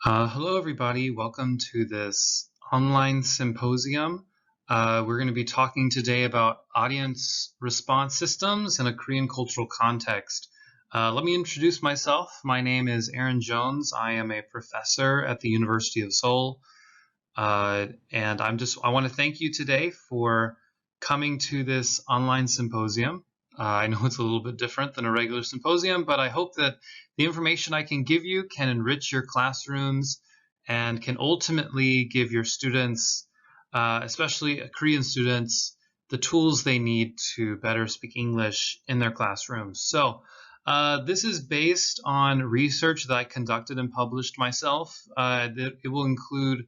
Hello, everybody. Welcome to this online symposium. We're going to be talking today about audience response systems in a Korean cultural context. Let me introduce myself. My name is Aaron Jones. I am a professor at the University of Seoul. And I want to thank you today for coming to this online symposium. I know it's a little bit different than a regular symposium, but I hope that the information I can give you can enrich your classrooms and can ultimately give your students, especially Korean students, the tools they need to better speak English in their classrooms. So this is based on research that I conducted and published myself. It will include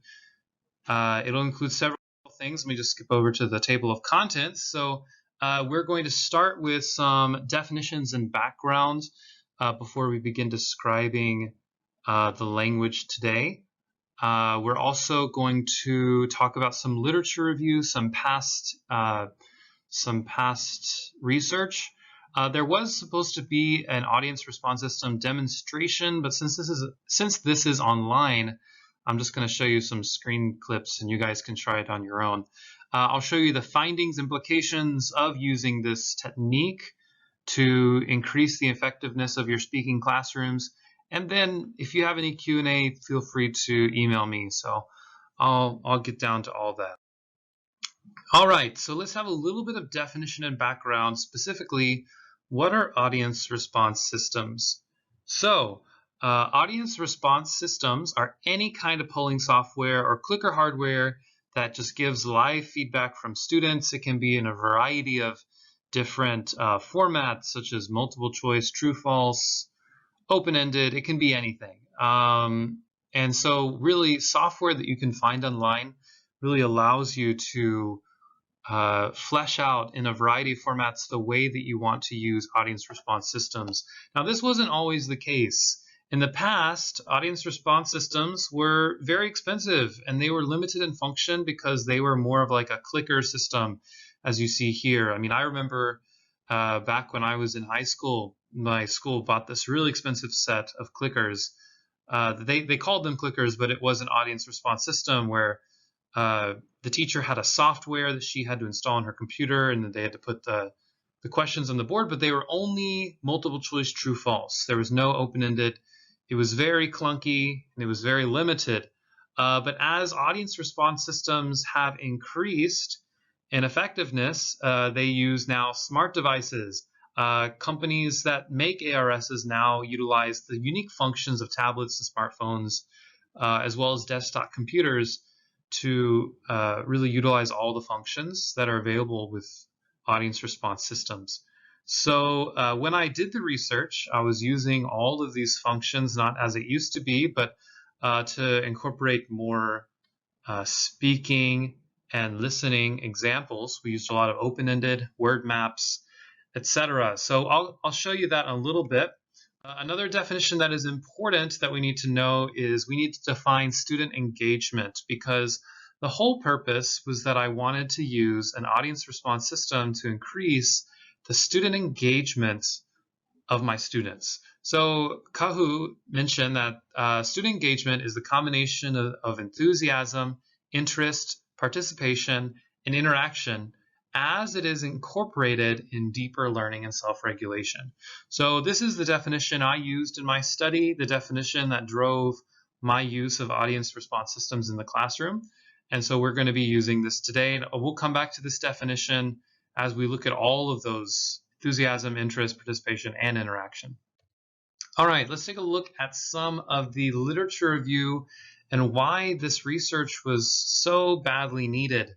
it'll include several things. Let me just skip over to the table of contents. So we're going to start with some definitions and background before we begin describing the language today. We're also going to talk about some literature review, some past research. There was supposed to be an audience response system demonstration, but since this is online, I'm just going to show you some screen clips and you guys can try it on your own. I'll show you the findings, implications of using this technique to increase the effectiveness of your speaking classrooms. And then if you have any Q&A, feel free to email me. So I'll get down to all that. All right, so let's have a little bit of definition and background. Specifically, what are audience response systems? So audience response systems are any kind of polling software or clicker hardware that just gives live feedback from students. It can be in a variety of different formats, such as multiple choice, true, false, open-ended. It can be anything. And so really software that you can find online really allows you to flesh out in a variety of formats the way that you want to use audience response systems. Now, this wasn't always the case. In the past, audience response systems were very expensive and they were limited in function because they were more of like a clicker system, as you see here. I mean, I remember back when I was in high school, my school bought this really expensive set of clickers. They called them clickers, but it was an audience response system where the teacher had a software that she had to install on her computer, and then they had to put the questions on the board, but they were only multiple choice true false. There was no open-ended. It was very clunky and it was very limited. But as audience response systems have increased in effectiveness, they use now smart devices. Companies that make ARSs now utilize the unique functions of tablets and smartphones, as well as desktop computers, to really utilize all the functions that are available with audience response systems. So when I did the research, I was using all of these functions, not as it used to be, but to incorporate more speaking and listening examples. We used a lot of open-ended, word maps, etc. So I'll show you that in a little bit. Another definition that is important that we need to know is we need to define student engagement, because the whole purpose was that I wanted to use an audience response system to increase the student engagement of my students. So Kahu mentioned that student engagement is the combination of enthusiasm, interest, participation, and interaction as it is incorporated in deeper learning and self-regulation. So this is the definition I used in my study, the definition that drove my use of audience response systems in the classroom. And so we're going to be using this today. And we'll come back to this definition as we look at all of those: enthusiasm, interest, participation, and interaction. All right, let's take a look at some of the literature review and why this research was so badly needed.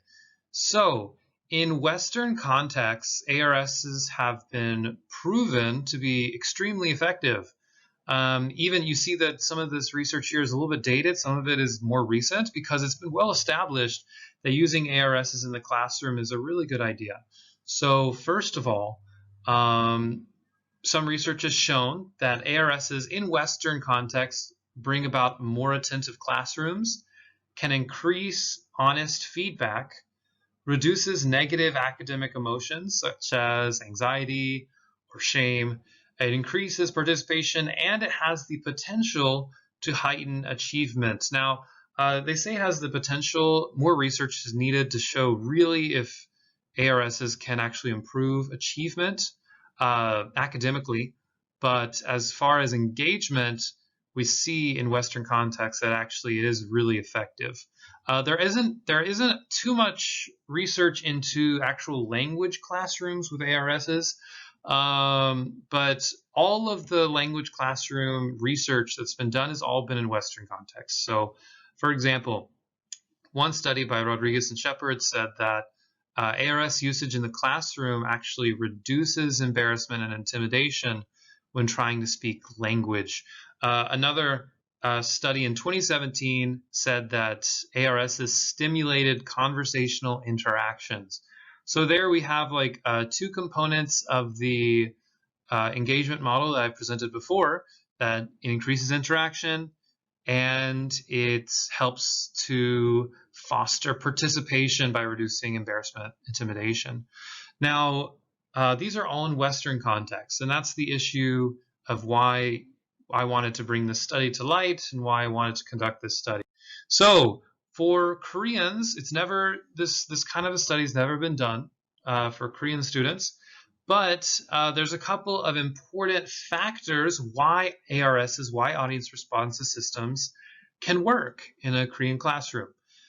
So in Western contexts, ARSs have been proven to be extremely effective. Even you see that some of this research here is a little bit dated. Some of it is more recent because it's been well established that using ARSs in the classroom is a really good idea. So first of all, some research has shown that ARSs in Western contexts bring about more attentive classrooms, can increase honest feedback, reduces negative academic emotions such as anxiety or shame. It increases participation, and it has the potential to heighten achievement. Now, they say it has the potential. More research is needed to show really if ARSs can actually improve achievement academically. But as far as engagement, we see in Western context that actually it is really effective. There isn't too much research into actual language classrooms with ARSs, but all of the language classroom research that's been done has all been in Western context. So, for example, one study by Rodriguez and Shepard said that ARS usage in the classroom actually reduces embarrassment and intimidation when trying to speak language. Another study in 2017 said that ARS has stimulated conversational interactions. So there we have like two components of the engagement model that I presented before, that it increases interaction and it helps to foster participation by reducing embarrassment, intimidation. Now, these are all in Western contexts, and that's the issue of why I wanted to bring this study to light and why I wanted to conduct this study. So for Koreans, it's never, this kind of a study has never been done for Korean students, but there's a couple of important factors why ARSs, why audience responses systems can work in a Korean classroom.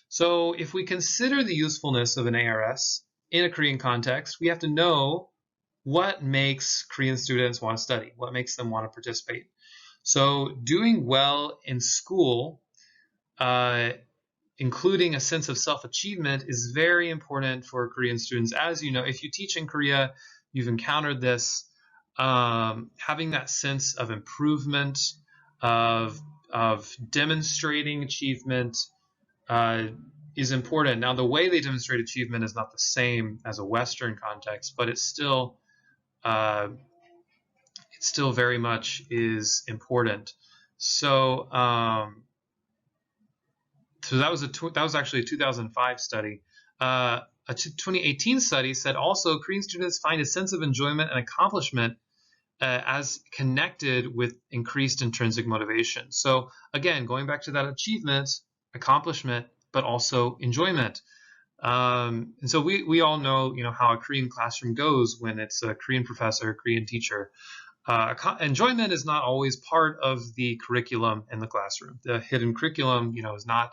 So if we consider the usefulness of an ARS in a Korean context, we have to know what makes Korean students want to study, what makes them want to participate. So doing well in school, including a sense of self-achievement, is very important for Korean students. As you know, if you teach in Korea, you've encountered this, having that sense of improvement, of demonstrating achievement is important. Now, the way they demonstrate achievement is not the same as a Western context, but it's still very much is important. So, so that was actually a 2005 study. A 2018 study said also Korean students find a sense of enjoyment and accomplishment as connected with increased intrinsic motivation. So again, going back to that achievement, accomplishment, but also enjoyment. And so we all know, how a Korean classroom goes when it's a Korean professor, Korean teacher. Enjoyment is not always part of the curriculum in the classroom. The hidden curriculum, is not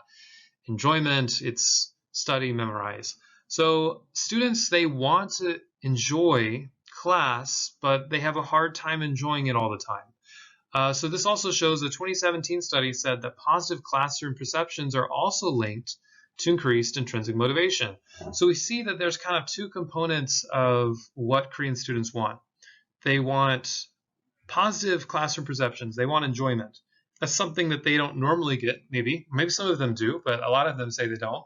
enjoyment, it's study, memorize. So students, they want to enjoy class, but they have a hard time enjoying it all the time. So this also shows the 2017 study said that positive classroom perceptions are also linked to increased intrinsic motivation. So we see that there's kind of two components of what Korean students want. They want positive classroom perceptions. They want enjoyment. That's something that they don't normally get, maybe some of them do, but a lot of them say they don't.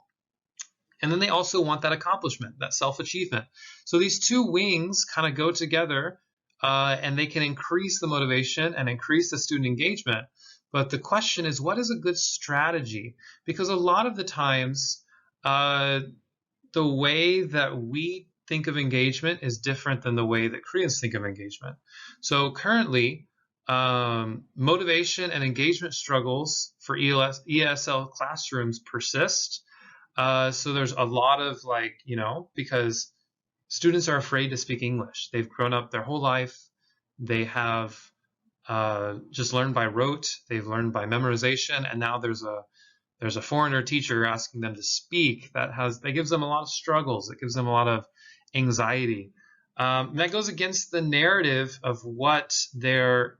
And then they also want that accomplishment, that self-achievement. So these two wings kind of go together, and they can increase the motivation and increase the student engagement. But the question is, what is a good strategy? Because a lot of the times, the way that we think of engagement is different than the way that Koreans think of engagement. So currently, motivation and engagement struggles for ESL classrooms persist. So there's a lot of because students are afraid to speak English. They've grown up their whole life. They have just learned by rote. They've learned by memorization, and now there's a foreigner teacher asking them to speak. That gives them a lot of struggles. It gives them a lot of anxiety. That goes against the narrative of what their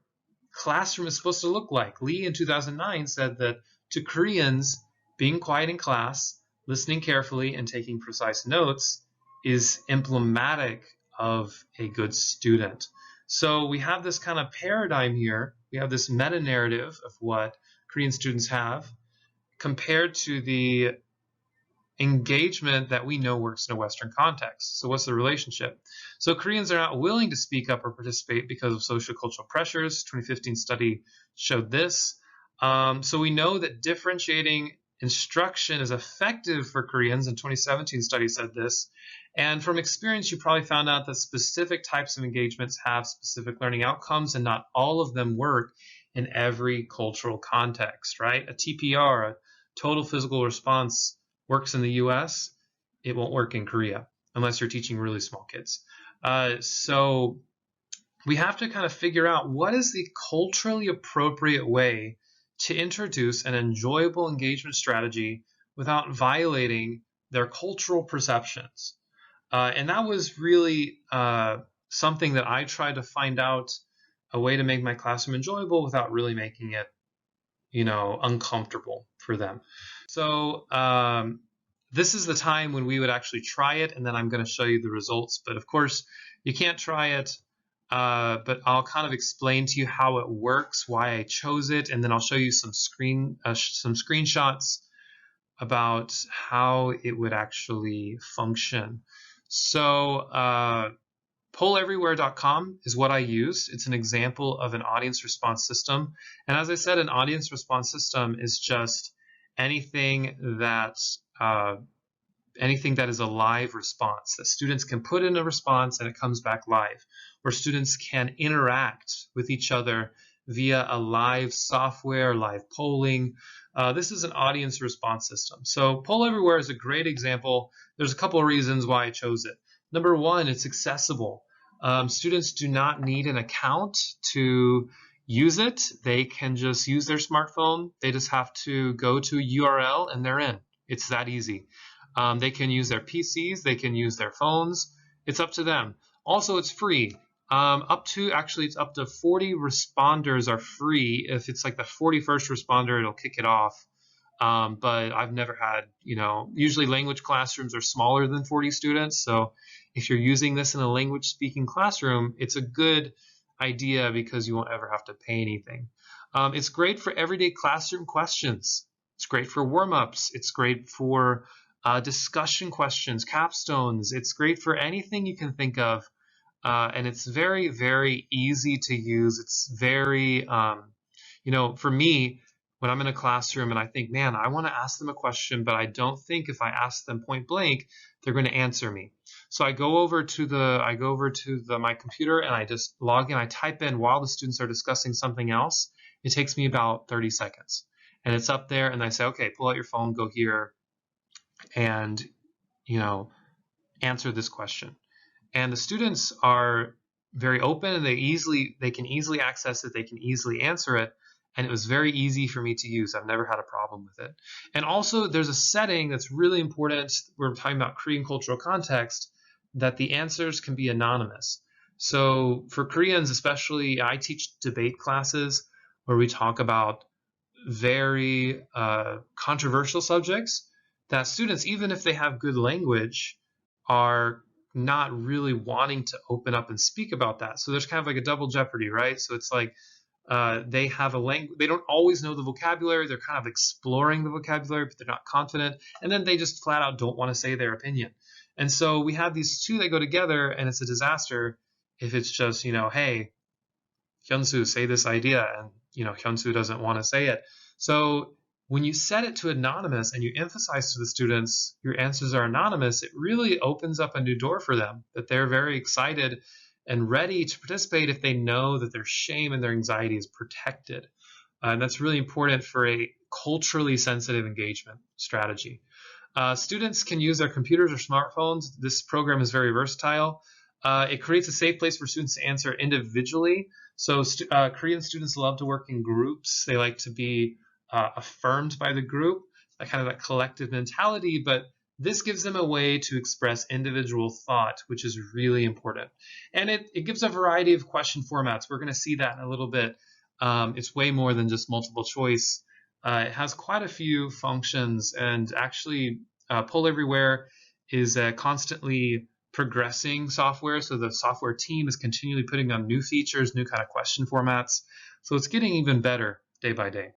classroom is supposed to look like. Lee in 2009 said that to Koreans, being quiet in class, listening carefully, and taking precise notes is emblematic of a good student. So we have this kind of paradigm here. We have this meta-narrative of what Korean students have compared to the engagement that we know works in a Western context. So what's the relationship? So Koreans are not willing to speak up or participate because of social cultural pressures. 2015 study showed this. So we know that differentiating instruction is effective for Koreans, and 2017 study said this. And from experience, you probably found out that specific types of engagements have specific learning outcomes, and not all of them work in every cultural context, right? A TPR, a total physical response, works in the US, it won't work in Korea unless you're teaching really small kids. So we have to kind of figure out what is the culturally appropriate way to introduce an enjoyable engagement strategy without violating their cultural perceptions. And that was really something that I tried to find out a way to make my classroom enjoyable without really making it, uncomfortable for them. So this is the time when we would actually try it, and then I'm going to show you the results. But of course, you can't try it, but I'll kind of explain to you how it works, why I chose it, and then I'll show you some screenshots about how it would actually function. So polleverywhere.com is what I use. It's an example of an audience response system. And as I said, an audience response system is just anything that is a live response that students can put in a response and it comes back live, where students can interact with each other via a live software, live polling. This is an audience response system. So Poll Everywhere is a great example. There's a couple of reasons why I chose it. Number one, it's accessible. Students do not need an account to use it. They can just use their smartphone. They just have to go to a URL and they're in. It's that easy. They can use their PCs. They can use their phones. It's up to them. Also, it's free. It's up to 40 responders are free. If it's like the 41st responder, it'll kick it off. But I've never had, usually language classrooms are smaller than 40 students. So if you're using this in a language speaking classroom, it's a good idea because you won't ever have to pay anything. It's great for everyday classroom questions. It's great for warm-ups. It's great for discussion questions, capstones. It's great for anything you can think of. And it's very, very easy to use. It's very, for me, when I'm in a classroom and I think, man, I want to ask them a question, but I don't think if I ask them point blank, they're going to answer me. So I go over to my computer and I just log in. I type in while the students are discussing something else. It takes me about 30 seconds. And it's up there and I say, okay, pull out your phone, go here, and, answer this question. And the students are very open and they can easily access it. They can easily answer it. And it was very easy for me to use. I've never had a problem with it. And also there's a setting that's really important. We're talking about Korean cultural context, that the answers can be anonymous. So for Koreans, especially, I teach debate classes where we talk about very controversial subjects that students, even if they have good language, are not really wanting to open up and speak about that. So there's kind of like a double jeopardy, right? So it's like they have a language, they don't always know the vocabulary, they're kind of exploring the vocabulary, but they're not confident, and then they just flat out don't want to say their opinion. And so we have these two that go together, and it's a disaster if it's just, hey, Hyunsu, say this idea, and Hyunsu doesn't want to say it. So when you set it to anonymous and you emphasize to the students your answers are anonymous, it really opens up a new door for them, that they're very excited and ready to participate if they know that their shame and their anxiety is protected. And that's really important for a culturally sensitive engagement strategy. Students can use their computers or smartphones. This program is very versatile. It creates a safe place for students to answer individually. So Korean students love to work in groups. They like to be affirmed by the group, that collective mentality, but this gives them a way to express individual thought, which is really important. And it gives a variety of question formats. We're going to see that in a little bit. It's way more than just multiple choice. It has quite a few functions, and actually Poll Everywhere is a constantly progressing software. So the software team is continually putting on new features, new kind of question formats. So it's getting even better day by day.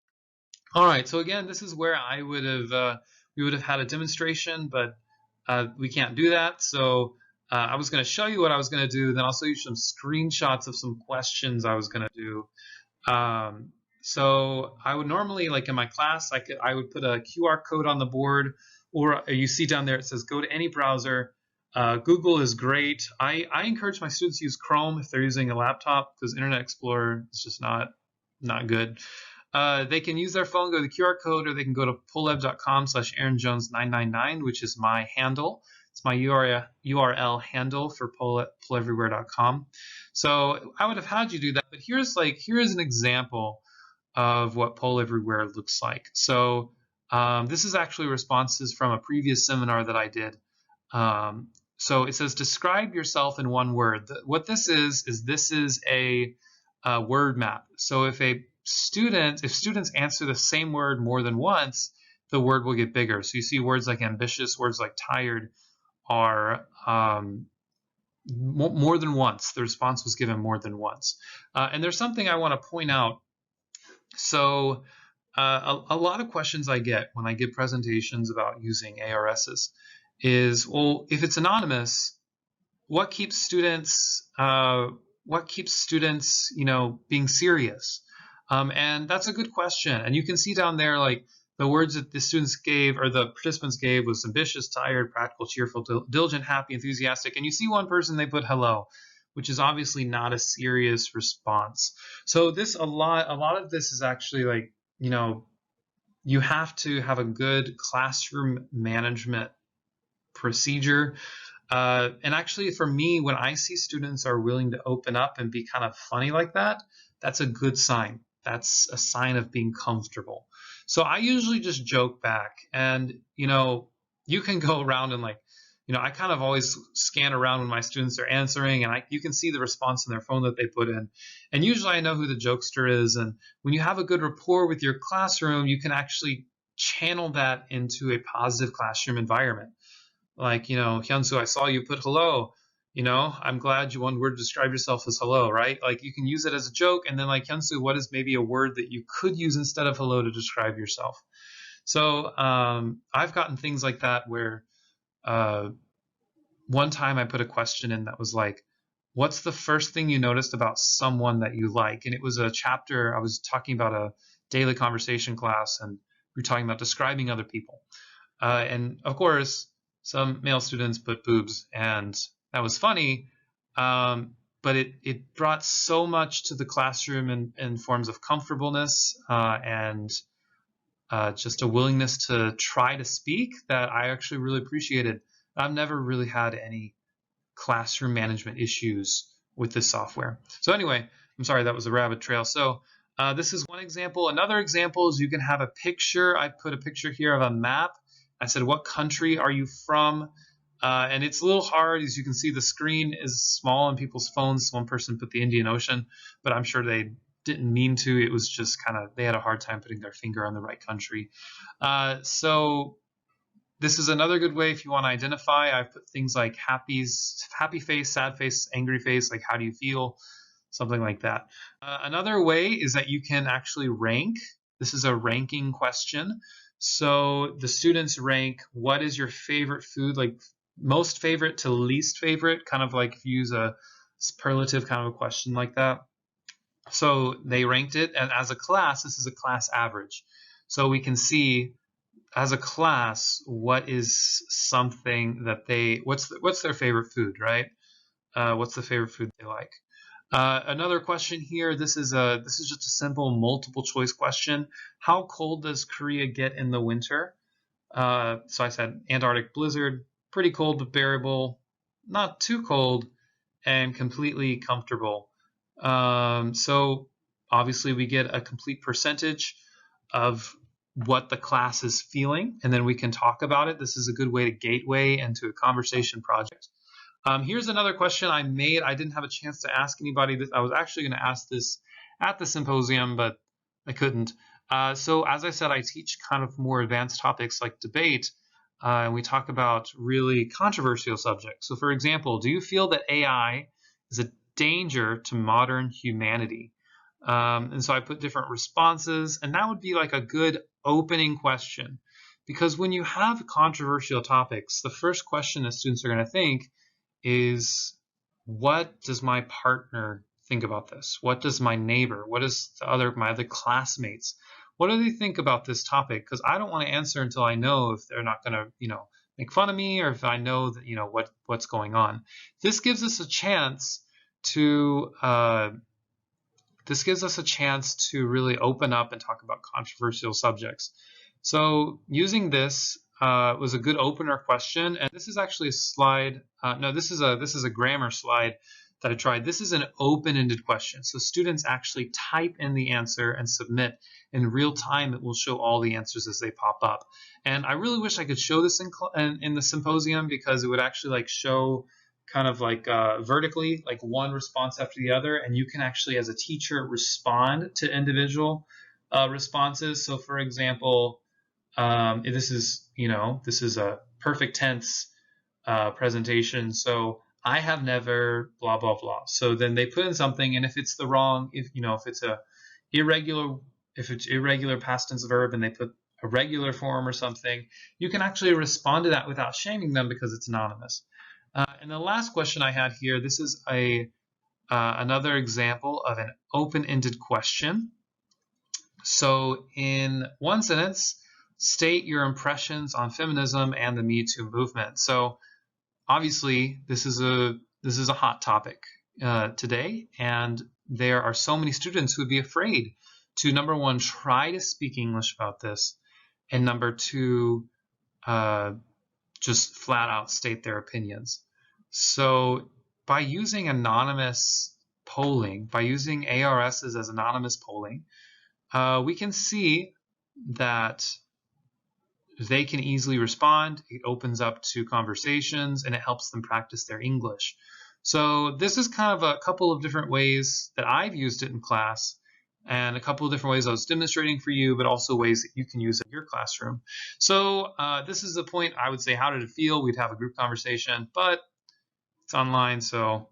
All right, so again, this is where we would have had a demonstration, but we can't do that. So I was going to show you what I was going to do, then I'll show you some screenshots of some questions I was going to do. So I would normally, like in my class, I would put a QR code on the board, or you see down there it says go to any browser. Google is great. I encourage my students to use Chrome if they're using a laptop, because Internet Explorer is just not not good. They can use their phone, go to the QR code, or they can go to pollev.com/AaronJones999, which is my handle. It's my URL handle for polleverywhere.com. So I would have had you do that, but here is an example of what Poll Everywhere looks like. So this is actually responses from a previous seminar that I did. So it says, describe yourself in one word. What this is a word map. So if students answer the same word more than once, the word will get bigger. So you see words like ambitious, words like tired are more than once. The response was given more than once. And there's something I want to point out. So a lot of questions I get when I give presentations about using ARSs is, well, if it's anonymous, what keeps students being serious? And that's a good question. And you can see down there, like, the words that the students gave, or the participants gave, was ambitious, tired, practical, cheerful, diligent, happy, enthusiastic. And you see one person, they put hello, which is obviously not a serious response. So a lot of this is actually like, you have to have a good classroom management procedure. And actually, for me, when I see students are willing to open up and be kind of funny like that, that's a good sign. That's a sign of being comfortable. So I usually just joke back, and you can go around and I kind of always scan around when my students are answering, and you can see the response on their phone that they put in. And usually I know who the jokester is. And when you have a good rapport with your classroom, you can actually channel that into a positive classroom environment. Like, Hyunsu, I saw you put hello. I'm glad you one word to describe yourself as hello, right? Like, you can use it as a joke. And then, like, Hyunsu, what is maybe a word that you could use instead of hello to describe yourself? So I've gotten things like that where one time I put a question in that was like, what's the first thing you noticed about someone that you like? And it was a chapter, I was talking about a daily conversation class, and we were talking about describing other people. And of course, some male students put boobs, and that was funny. But it brought so much to the classroom in forms of comfortableness and just a willingness to try to speak that I actually really appreciated. I've never really had any classroom management issues with this software. So anyway, I'm sorry, that was a rabbit trail. So this is one example. Another example is you can have a picture. I put a picture here of a map. I said, what country are you from? And it's a little hard. As you can see, the screen is small on people's phones. One person put the Indian Ocean, but I'm sure they didn't mean to. It was just they had a hard time putting their finger on the right country. So this is another good way if you want to identify. I've put things like happy face, sad face, angry face, like how do you feel? Something like that. Another way is that you can actually rank. This is a ranking question. So the students rank, what is your favorite food, like most favorite to least favorite, kind of like if you use a superlative kind of a question like that. So they ranked it, and as a class, this is a class average. So we can see as a class, what is something that what's their favorite food, right? What's the favorite food they like? Another question here. This is just a simple multiple choice question. How cold does Korea get in the winter? So I said Antarctic blizzard, pretty cold but bearable, not too cold, and completely comfortable. So obviously we get a complete percentage of what the class is feeling, and then we can talk about it. This is a good way to gateway into a conversation project. Here's another question I made. I didn't have a chance to ask anybody this. I was actually going to ask this at the symposium, but I couldn't. So as I said, I teach kind of more advanced topics like debate, and we talk about really controversial subjects. So for example, do you feel that AI is a danger to modern humanity? And so I put different responses, and that would be like a good opening question. Because when you have controversial topics, the first question that students are going to think is, what does my partner think about this? What does my neighbor, what does my other classmates, what do they think about this topic? Because I don't want to answer until I know if they're not going to, make fun of me, or if I know that, what's going on. This gives us a chance to this gives us a chance to really open up and talk about controversial subjects. So using this was a good opener question, and this is actually a slide. No, this is a grammar slide that I tried. This is an open-ended question, so students actually type in the answer and submit in real time. It will show all the answers as they pop up. And I really wish I could show this in the symposium, because it would actually like show kind of like vertically, like one response after the other, and you can actually, as a teacher, respond to individual responses. So, for example, this is a perfect tense presentation. So I have never blah blah blah. So then they put in something, and if it's the wrong, if it's irregular past tense verb, and they put a regular form or something, you can actually respond to that without shaming them because it's anonymous. And the last question I had here, this is another example of an open-ended question. So in one sentence, state your impressions on feminism and the Me Too movement. So obviously, this is a hot topic today, and there are so many students who would be afraid to, number one, try to speak English about this, and number two, just flat out state their opinions. So by using anonymous polling, by using ARSs as anonymous polling, we can see that they can easily respond. It opens up to conversations, and it helps them practice their English. So this is kind of a couple of different ways that I've used it in class, and a couple of different ways I was demonstrating for you, but also ways that you can use it in your classroom. So this is the point. I would say, how did it feel? We'd have a group conversation, but it's online, so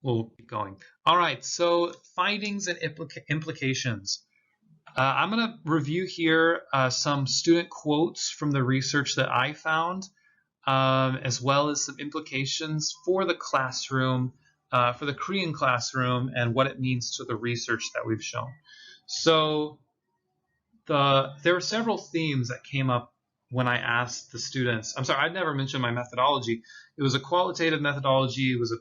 we'll keep going. All right, so findings and implications. I'm going to review here some student quotes from the research that I found, as well as some implications for the classroom, for the Korean classroom, and what it means to the research that we've shown. So there were several themes that came up when I asked the students. I'm sorry, I'd never mentioned my methodology. It was a qualitative methodology. It was a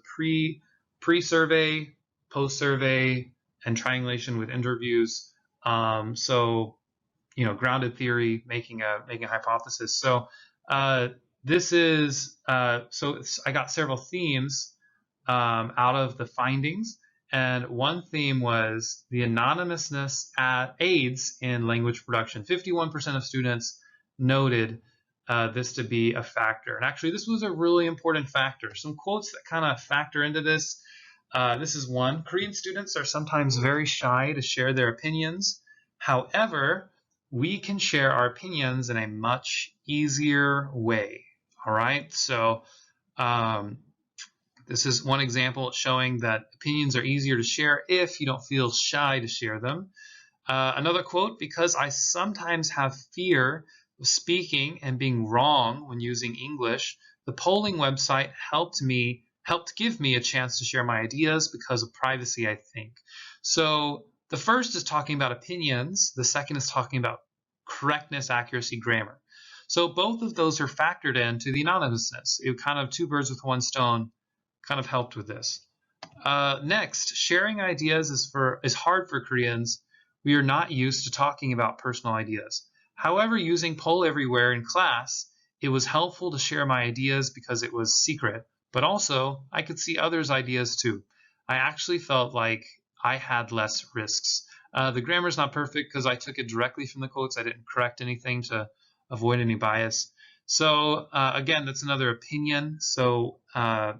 pre-survey, post-survey, and triangulation with interviews. So, grounded theory, making a hypothesis. So this is I got several themes out of the findings, and one theme was the anonymousness aids in language production. 51% of students noted this to be a factor, and actually this was a really important factor. Some quotes that kind of factor into this. This is one. Korean students are sometimes very shy to share their opinions. However, we can share our opinions in a much easier way. All right. So this is one example showing that opinions are easier to share if you don't feel shy to share them. Another quote, because I sometimes have fear of speaking and being wrong when using English, the polling website helped give me a chance to share my ideas because of privacy, I think. So the first is talking about opinions. The second is talking about correctness, accuracy, grammar. So both of those are factored into the anonymousness. It kind of two birds with one stone kind of helped with this. Next, sharing ideas is hard for Koreans. We are not used to talking about personal ideas. However, using Poll Everywhere in class, it was helpful to share my ideas because it was secret, but also I could see others' ideas too. I actually felt like I had less risks. The grammar is not perfect because I took it directly from the quotes. I didn't correct anything to avoid any bias. So again, that's another opinion. So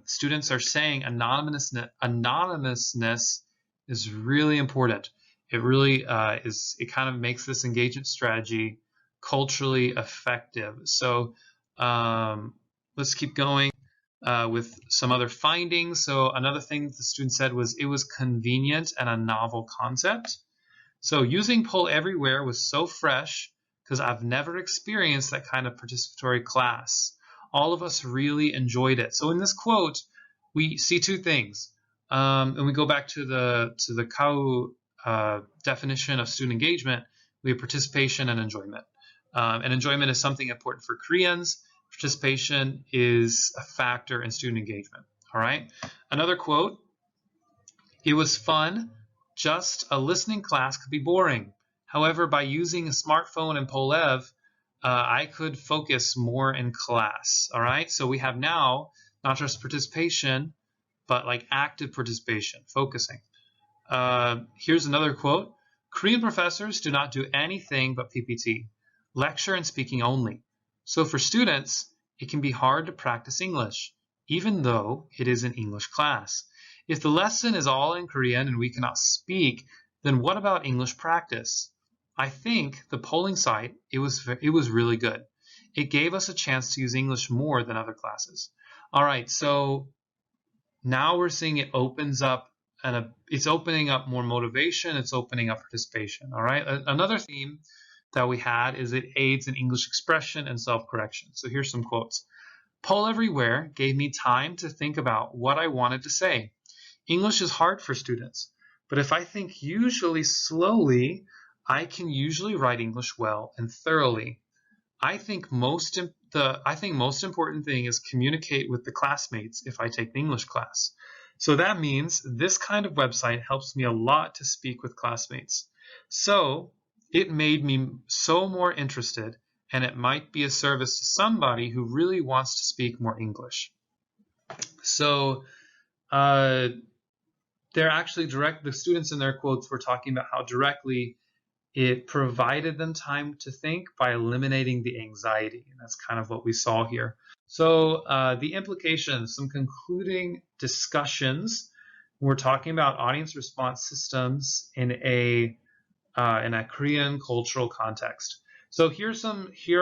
students are saying anonymousness is really important. It really it kind of makes this engagement strategy culturally effective. So let's keep going with some other findings. So another thing the student said was it was convenient and a novel concept. So using Poll Everywhere was so fresh because I've never experienced that kind of participatory class. All of us really enjoyed it. So in this quote, we see two things. And we go back to the KAU definition of student engagement. We have participation and enjoyment. And enjoyment is something important for Koreans. Participation is a factor in student engagement. All right. Another quote. It was fun just a listening class could be boring. However, by using a smartphone and Polev, I could focus more in class. All right, so we have now not just participation, but like active participation, focusing. Here's another quote. Korean professors do not do anything but PPT, lecture and speaking only. So for students, it can be hard to practice English, even though it is an English class. If the lesson is all in Korean and we cannot speak, then what about English practice? I think the polling site, it was really good. It gave us a chance to use English more than other classes. All right, so now we're seeing it opens up, and it's opening up more motivation, it's opening up participation. All right, another theme that we had is it aids in English expression and self-correction. So here's some quotes. Poll Everywhere gave me time to think about what I wanted to say. English is hard for students, but if I think usually slowly, I can usually write English well and thoroughly. I think most important thing is communicate with the classmates if I take the English class. So that means this kind of website helps me a lot to speak with classmates. So it made me so more interested, and it might be a service to somebody who really wants to speak more English. So they're actually the students in their quotes were talking about how directly it provided them time to think by eliminating the anxiety. And that's kind of what we saw here. So the implications, some concluding discussions. We're talking about audience response systems in a Korean cultural context. So here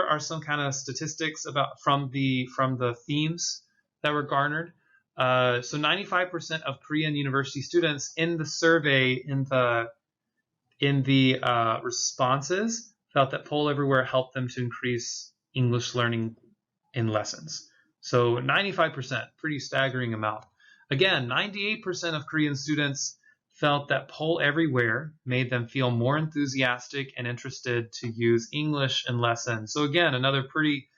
are some kind of statistics from the themes that were garnered. So 95% of Korean university students in the survey in the responses felt that Poll Everywhere helped them to increase English learning in lessons. So 95%, pretty staggering amount. Again, 98% of Korean students felt that Poll Everywhere made them feel more enthusiastic and interested to use English in lessons. So again, another pretty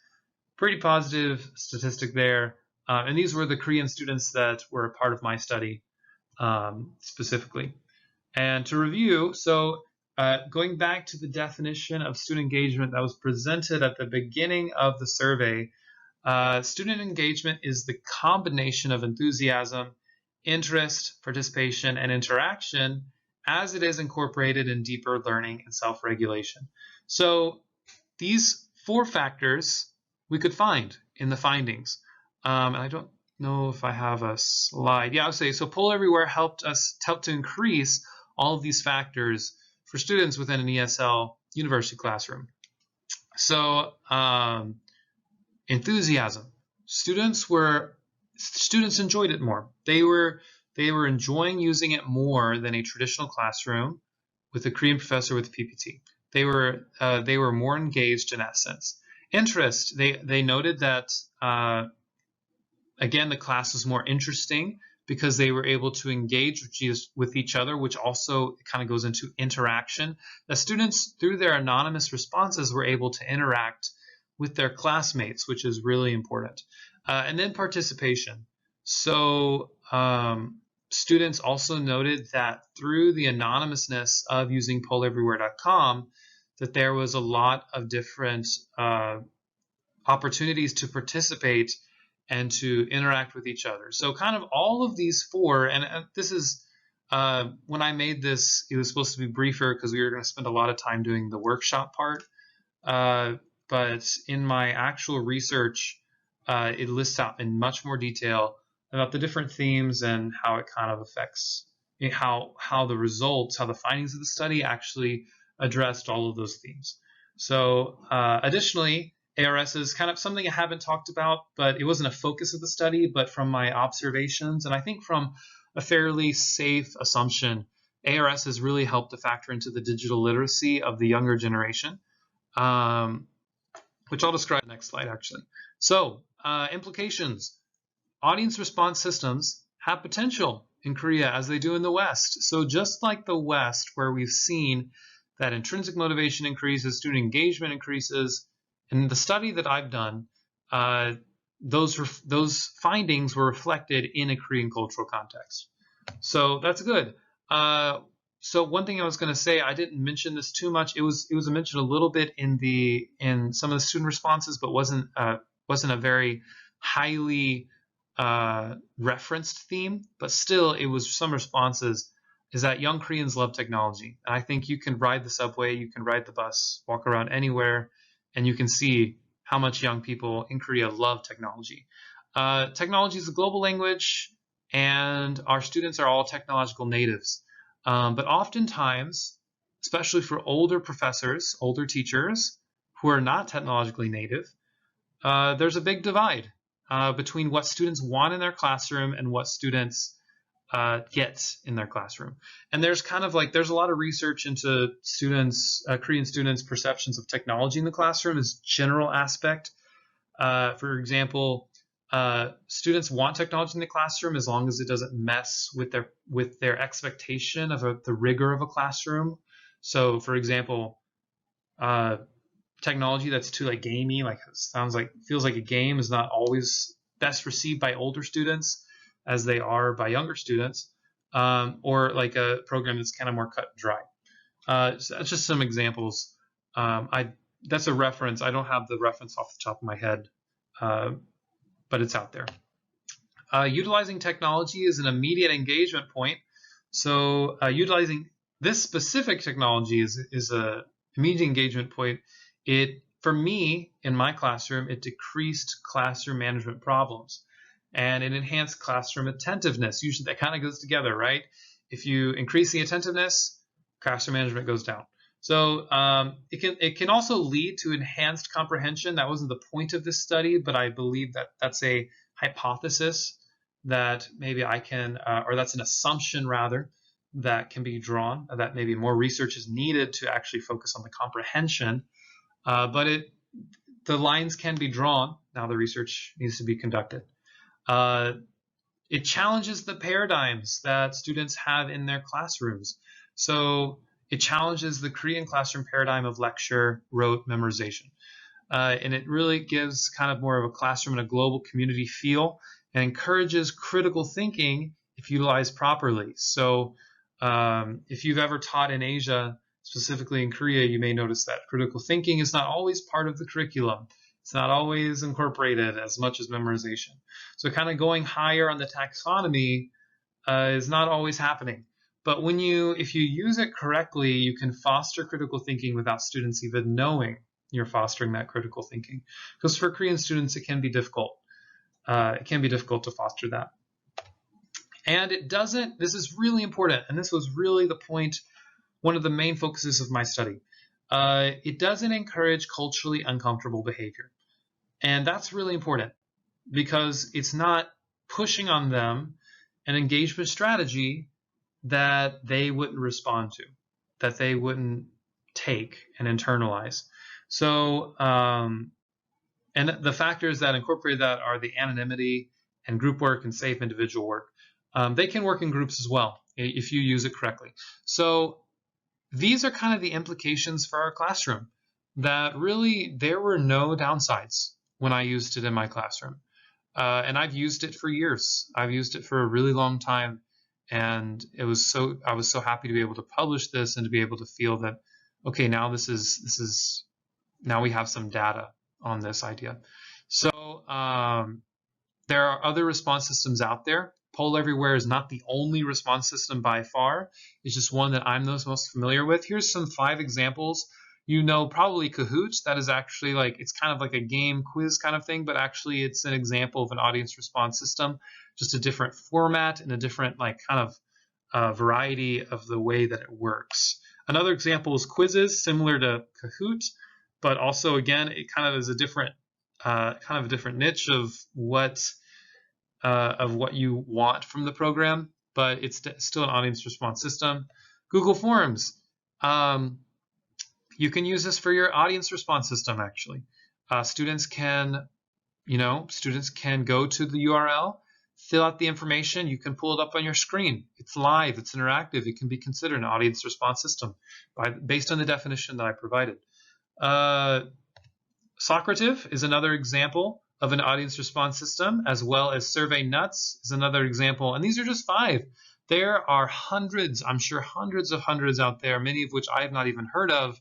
positive statistic there. And these were the Korean students that were a part of my study specifically. And to review, so going back to the definition of student engagement that was presented at the beginning of the survey, student engagement is the combination of enthusiasm, interest, participation, and interaction as it is incorporated in deeper learning and self-regulation. So these 4 factors we could find in the findings. And I don't know if I have a slide. Yeah, I'll say, so Poll Everywhere helped to increase all of these factors for students within an ESL university classroom. So enthusiasm. Students enjoyed it more. They were enjoying using it more than a traditional classroom with a Korean professor with PPT. They were more engaged in that sense. Interest. They noted that again, the class was more interesting because they were able to engage with each other, which also kind of goes into interaction. The students, through their anonymous responses, were able to interact with their classmates, which is really important. And then participation. So students also noted that through the anonymousness of using polleverywhere.com, that there was a lot of different opportunities to participate and to interact with each other. So kind of all of these 4, and this is, when I made this, it was supposed to be briefer because we were going to spend a lot of time doing the workshop part. But in my actual research, it lists out in much more detail about the different themes and how it kind of affects how the findings of the study actually addressed all of those themes. So additionally, ARS is kind of something I haven't talked about, but it wasn't a focus of the study, but from my observations, and I think from a fairly safe assumption, ARS has really helped to factor into the digital literacy of the younger generation, which I'll describe in the next slide, actually. So, implications. Audience response systems have potential in Korea as they do in the West. So just like the West, where we've seen that intrinsic motivation increases, student engagement increases, in the study that I've done, those findings were reflected in a Korean cultural context. So that's good. So one thing I was going to say, I didn't mention this too much. It was mentioned a little bit in some of the student responses, but wasn't a very highly referenced theme. But still, it was some responses. Is that young Koreans love technology? And I think you can ride the subway, you can ride the bus, walk around anywhere, and you can see how much young people in Korea love technology. Technology is a global language, and our students are all technological natives. But oftentimes, especially for older professors, older teachers who are not technologically native, there's a big divide between what students want in their classroom and what students get in their classroom. And there's there's a lot of research into Korean students' perceptions of technology in the classroom as general aspect. For example, students want technology in the classroom as long as it doesn't mess with their expectation of the rigor of a classroom. So, for example, technology that's too gamey, feels like a game, is not always best received by older students as they are by younger students, or like a program that's kind of more cut and dry. So that's just some examples. That's a reference. I don't have the reference off the top of my head, but it's out there. Utilizing technology is an immediate engagement point. So utilizing this specific technology is a immediate engagement point. For me, in my classroom, it decreased classroom management problems, and it enhanced classroom attentiveness. Usually that kind of goes together, right? If you increase the attentiveness, classroom management goes down. So it can also lead to enhanced comprehension. That wasn't the point of this study, but I believe that that's a hypothesis that maybe I can, or that's an assumption rather, that can be drawn, that maybe more research is needed to actually focus on the comprehension. But the lines can be drawn. Now the research needs to be conducted. It challenges the paradigms that students have in their classrooms. So it challenges the Korean classroom paradigm of lecture, rote, memorization. And it really gives kind of more of a classroom and a global community feel, and encourages critical thinking if utilized properly. So if you've ever taught in Asia, specifically in Korea, you may notice that critical thinking is not always part of the curriculum. It's not always incorporated as much as memorization. So kind of going higher on the taxonomy is not always happening. But if you use it correctly, you can foster critical thinking without students even knowing you're fostering that critical thinking. Because for Korean students, it can be difficult. It can be difficult to foster that. And this is really important, and this was really the point, one of the main focuses of my study. It doesn't encourage culturally uncomfortable behavior. And that's really important because it's not pushing on them an engagement strategy that they wouldn't respond to, that they wouldn't take and internalize. So, and the factors that incorporate that are the anonymity and group work and safe individual work. They can work in groups as well if you use it correctly. So these are kind of the implications for our classroom, that really there were no downsides when I used it in my classroom. And I've used it for years. I've used it for a really long time. And I was so happy to be able to publish this and to be able to feel that, okay, now now we have some data on this idea. So there are other response systems out there. Poll Everywhere is not the only response system by far. It's just one that I'm the most familiar with. Here's some 5 examples. You know probably Kahoot. That is actually it's kind of like a game quiz kind of thing, but actually it's an example of an audience response system, just a different format and a different kind of variety of the way that it works. Another example is quizzes, similar to Kahoot, but also again it kind of is a different niche of what you want from the program, but it's still an audience response system. Google Forms. You can use this for your audience response system, actually. Students can go to the URL, fill out the information, you can pull it up on your screen. It's live, it's interactive, it can be considered an audience response system based on the definition that I provided. Socrative is another example of an audience response system, as well as Survey Nuts is another example. And these are just 5. There are hundreds, I'm sure hundreds out there, many of which I have not even heard of,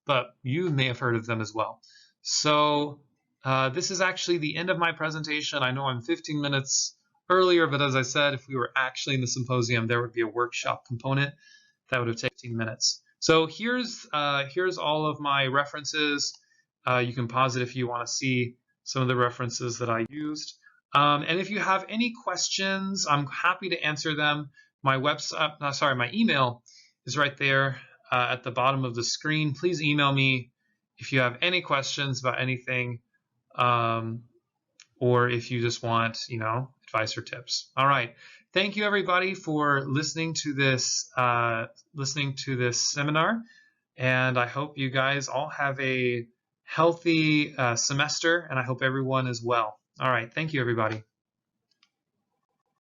but you may have heard of them as well. So this is actually the end of my presentation. I know I'm 15 minutes earlier, but as I said, if we were actually in the symposium, there would be a workshop component that would have taken 15 minutes. So here's all of my references. You can pause it if you want to see some of the references that I used. And if you have any questions, I'm happy to answer them. My website, my email is right there at the bottom of the screen. Please email me if you have any questions about anything, or if you just want, advice or tips. All right. Thank you, everybody, for listening to this seminar, and I hope you guys all have a healthy semester, and I hope everyone is well. All right. Thank you, everybody.